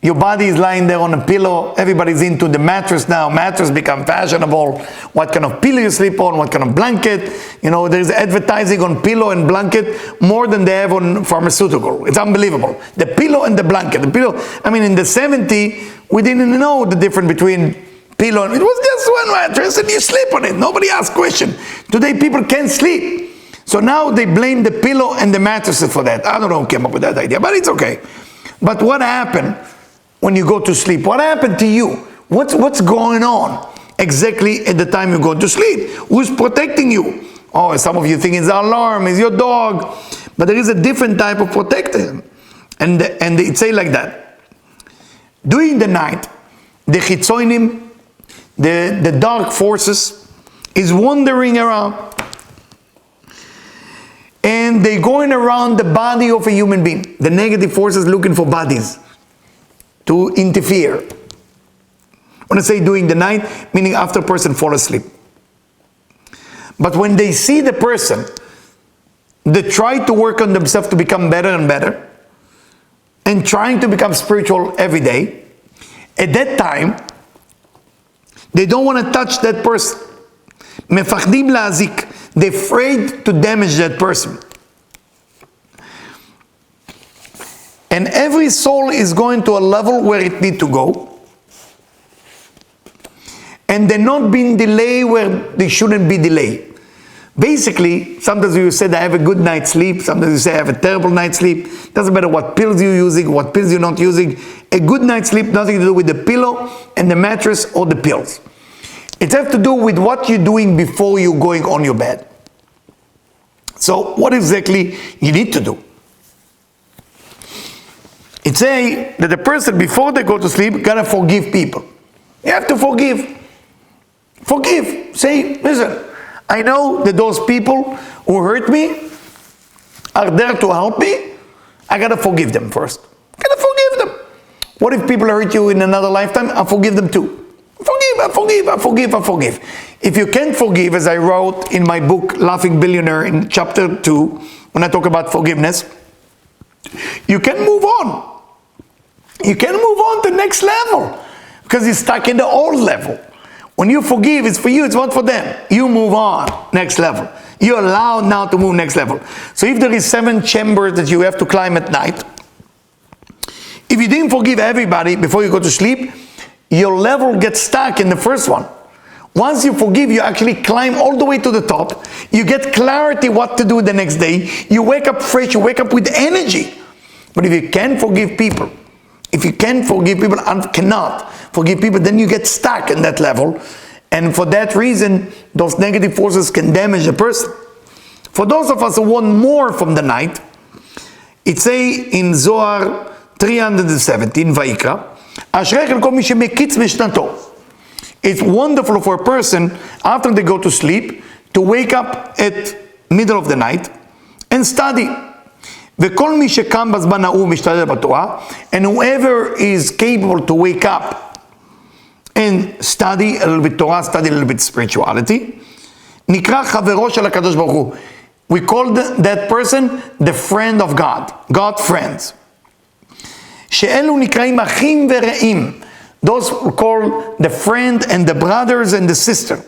Your body is lying there on a pillow. Everybody's into the mattress now. Mattress become fashionable. What kind of pillow you sleep on? What kind of blanket? You know, there's advertising on pillow and blanket more than they have on pharmaceutical. It's unbelievable. The pillow and the blanket. The pillow, I mean, in the 70s, we didn't know the difference between pillow and... It was just one mattress and you sleep on it. Nobody asked question. Today, people can't sleep. So now they blame the pillow and the mattresses for that. I don't know who came up with that idea, but it's okay. But what happened when you go to sleep? What happened to you? What's going on exactly at the time you go to sleep? Who's protecting you? Oh, some of you think it's the alarm, it's your dog. But there is a different type of protection. And it say like that. During the night, the chitzonim, the dark forces, is wandering around. And they're going around the body of a human being. The negative forces looking for bodies to interfere. When I say during the night, meaning after a person falls asleep. But when they see the person, they try to work on themselves to become better and better, and trying to become spiritual every day. At that time, they don't want to touch that person. Mefachdim la'azik. They're afraid to damage that person. And every soul is going to a level where it needs to go. And they're not being delayed where they shouldn't be delayed. Basically, sometimes you say I have a good night's sleep. Sometimes you say I have a terrible night's sleep. Doesn't matter what pills you're using, what pills you're not using. A good night's sleep, nothing to do with the pillow and the mattress or the pills. It has to do with what you're doing before you're going on your bed. So what exactly you need to do? It say that the person before they go to sleep gotta forgive people. You have to forgive. Forgive. Say, listen, I know that those people who hurt me are there to help me. I gotta forgive them first. I gotta forgive them. What if people hurt you in another lifetime? I'll forgive them too. I forgive. If you can't forgive, as I wrote in my book, Laughing Billionaire, in chapter 2, when I talk about forgiveness, you can move on. You can move on to the next level because you're stuck in the old level. When you forgive, it's for you, it's not for them. You move on, next level. You're allowed now to move next level. So if there is 7 chambers that you have to climb at night, if you didn't forgive everybody before you go to sleep, your level gets stuck in the first one. Once you forgive, you actually climb all the way to the top. You get clarity what to do the next day. You wake up fresh, you wake up with energy. But if you can't forgive people, and cannot forgive people, then you get stuck in that level. And for that reason, those negative forces can damage a person. For those of us who want more from the night, it say in Zohar 317, Vayikra, it's wonderful for a person after they go to sleep to wake up at middle of the night and study. And whoever is capable to wake up and study a little bit Torah, study a little bit spirituality, we call that person the friend of God, God friends. Those who call the friend and the brothers and the sister.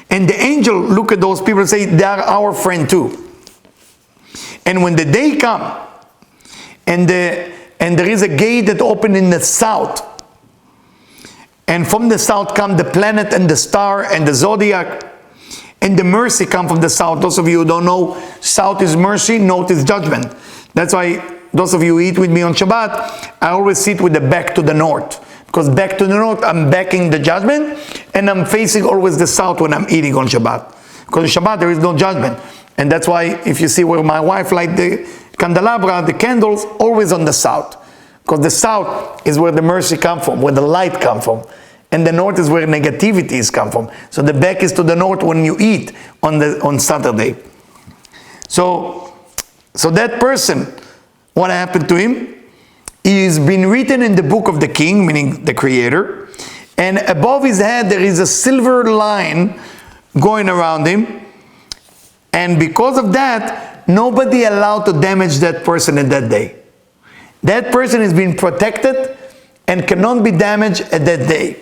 And the angel look at those people and say, they are our friend too. And when the day come, and there is a gate that open in the south, and from the south come the planet and the star and the zodiac, and the mercy come from the south. Those of you who don't know, south is mercy, north is judgment. That's why those of you who eat with me on Shabbat, I always sit with the back to the north. Because back to the north, I'm backing the judgment, and I'm facing always the south when I'm eating on Shabbat. Because on Shabbat there is no judgment. And that's why if you see where my wife light the candelabra, the candles, always on the south. Because the south is where the mercy comes from, where the light comes from. And the north is where negativities come from. So the back is to the north when you eat on Saturday. So that person, what happened to him? He's been written in the book of the king, meaning the creator. And above his head there is a silver line going around him. And because of that, nobody allowed to damage that person in that day. That person is being protected and cannot be damaged at that day.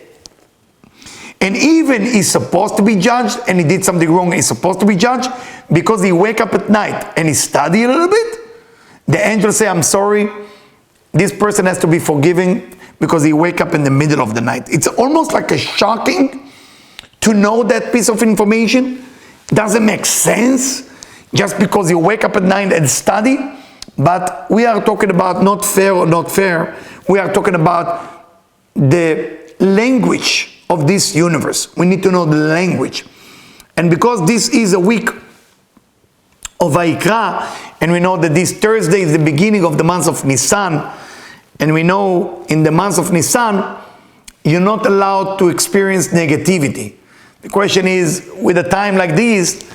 And even he's supposed to be judged, and he did something wrong, he's supposed to be judged, because he wake up at night and he study a little bit, the angels say, I'm sorry, this person has to be forgiven because he wake up in the middle of the night. It's almost like a shocking to know that piece of information. Doesn't make sense just because you wake up at night and study. But we are talking about not fair or not fair. We are talking about the language of this universe. We need to know the language. And because this is a week of Vayikra, and we know that this Thursday is the beginning of the month of Nisan, and we know in the month of Nisan, you're not allowed to experience negativity. The question is, with a time like this,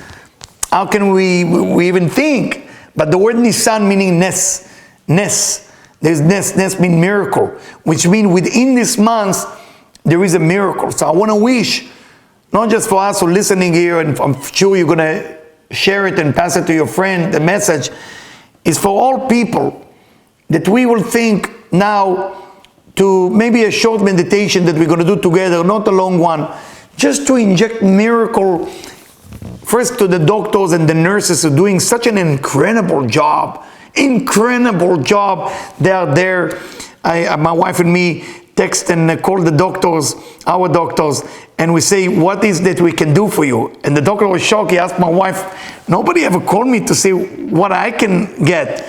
how can we even think? But the word Nisan meaning Nes. There's Nes means miracle, which means within this month, there is a miracle. So I want to wish, not just for us who are listening here, and I'm sure you're going to share it and pass it to your friend, the message is for all people, that we will think now to maybe a short meditation that we're going to do together, not a long one, just to inject miracle first to the doctors and the nurses who are doing such an incredible job. They are there. My wife and me text and call the doctors, our doctors, and we say, what is that we can do for you? And the doctor was shocked. He asked my wife, nobody ever called me to say what I can get.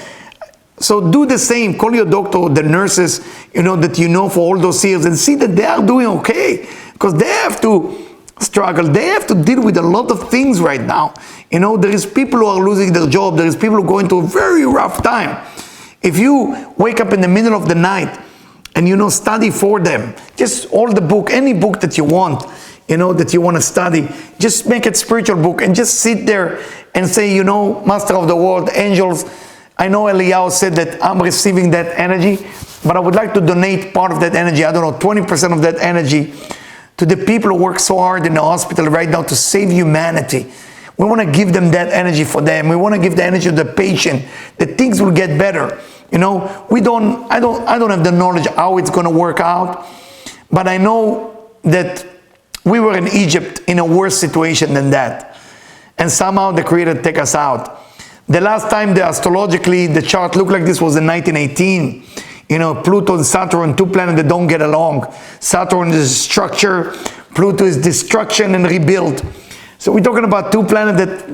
So do the same. Call your doctor, the nurses, that you know for all those years, and see that they are doing okay. Because they have to struggle. They have to deal with a lot of things right now. There is people who are losing their job. There is people who are going through a very rough time. If you wake up in the middle of the night and study for them, just all the book, any book that you want, that you want to study, just make it spiritual book and just sit there and say, Master of the world, angels, I know Eliyahu said that I'm receiving that energy, but I would like to donate part of that energy, 20% of that energy, to the people who work so hard in the hospital right now to save humanity. We want to give them that energy for them. We want to give the energy to the patient, that things will get better. I don't have the knowledge how it's going to work out, but I know that we were in Egypt in a worse situation than that. And somehow the Creator take us out. The last time astrologically the chart looked like this was in 1918. Pluto and Saturn, two planets that don't get along. Saturn is structure, Pluto is destruction and rebuild. So we're talking about two planets that,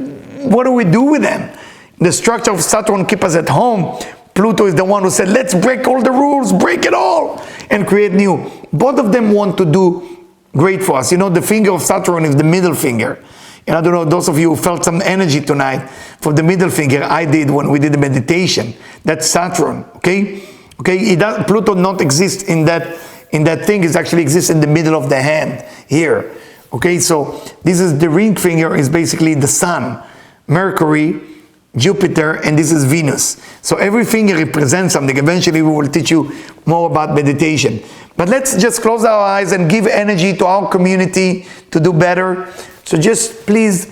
what do we do with them? The structure of Saturn keep us at home. Pluto is the one who said, let's break all the rules, break it all, and create new. Both of them want to do great for us. The finger of Saturn is the middle finger. And I don't know, those of you who felt some energy tonight for the middle finger, I did when we did the meditation. That's Saturn, okay? Pluto not exist in that thing. It actually exists in the middle of the hand here. Okay, so this is the ring finger, is basically the sun, Mercury, Jupiter, and this is Venus. So every finger represents something. Eventually we will teach you more about meditation. But let's just close our eyes and give energy to our community to do better. So just please,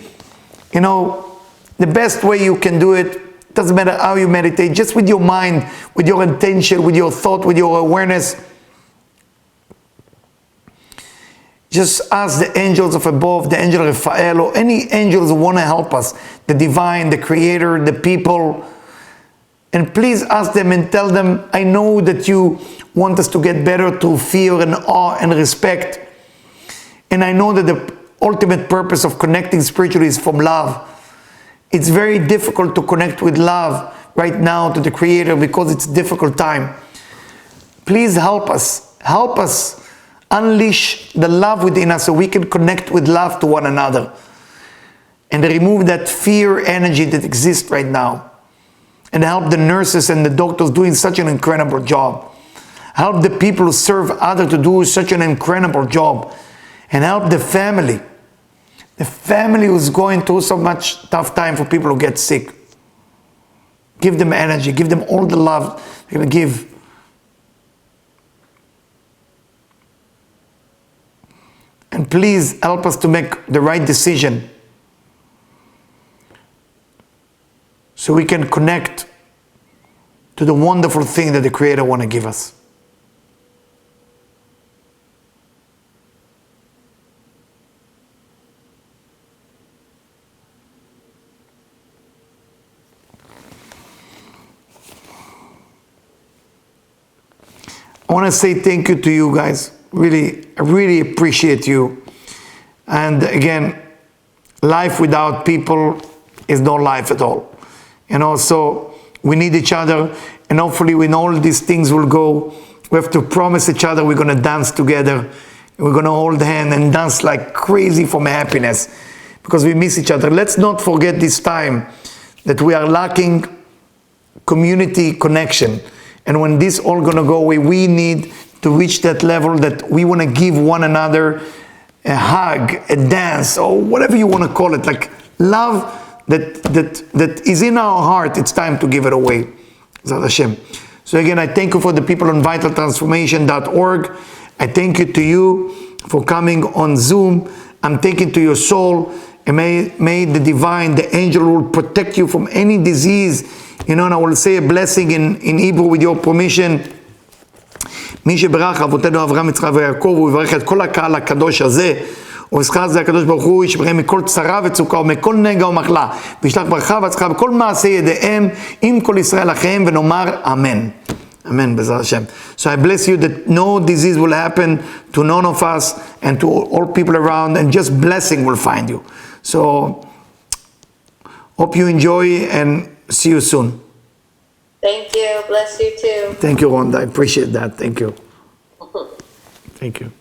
the best way you can do it, doesn't matter how you meditate, just with your mind, with your intention, with your thought, with your awareness. Just ask the angels of above, the angel Raphael, or any angels who want to help us, the divine, the creator, the people. And please ask them and tell them, I know that you want us to get better through fear and awe and respect. And I know that the ultimate purpose of connecting spiritually is from love. It's very difficult to connect with love right now to the Creator because it's a difficult time. Please help us. Help us unleash the love within us so we can connect with love to one another and remove that fear energy that exists right now, and help the nurses and the doctors doing such an incredible job. Help the people who serve others to do such an incredible job. And help the family. The family who's going through so much tough time for people who get sick. Give them energy. Give them all the love they're going to give. And please help us to make the right decision, so we can connect to the wonderful thing that the Creator wants to give us. I want to say thank you to you guys. Really, I really appreciate you. And again, life without people is no life at all. So we need each other, and hopefully when all these things will go, we have to promise each other we're going to dance together. We're going to hold hands and dance like crazy from happiness, because we miss each other. Let's not forget this time that we are lacking community connection. And when this all going to go away, we need to reach that level that we want to give one another a hug, a dance, or whatever you want to call it, like love that is in our heart. It's time to give it away. Zat Hashem. So again, I thank you for the people on vitaltransformation.org. I thank you to you for coming on Zoom. I'm thanking to your soul, and may the divine, the angel will protect you from any disease. And I will say a blessing in Hebrew with your permission. מי שברך אבותינו אברהם יצחק ויעקב, הוא יברך את כל הקהל הקדוש הזה, ובזכר זה הקדוש ברוך הוא ישמרם מכל צרה וצוקה ומכל נגע ומחלה, וישלח ברכה והצלחה בכל מעשי ידיהם עם כל ישראל אחיהם, ונאמר אמן. Amen, B'ezrat Hashem. So I bless you that no disease will happen to none of us and to all people around, and just blessing will find you. So hope you enjoy, and see you soon. Thank you. Bless you too. Thank you, Rhonda. I appreciate that. Thank you. Thank you.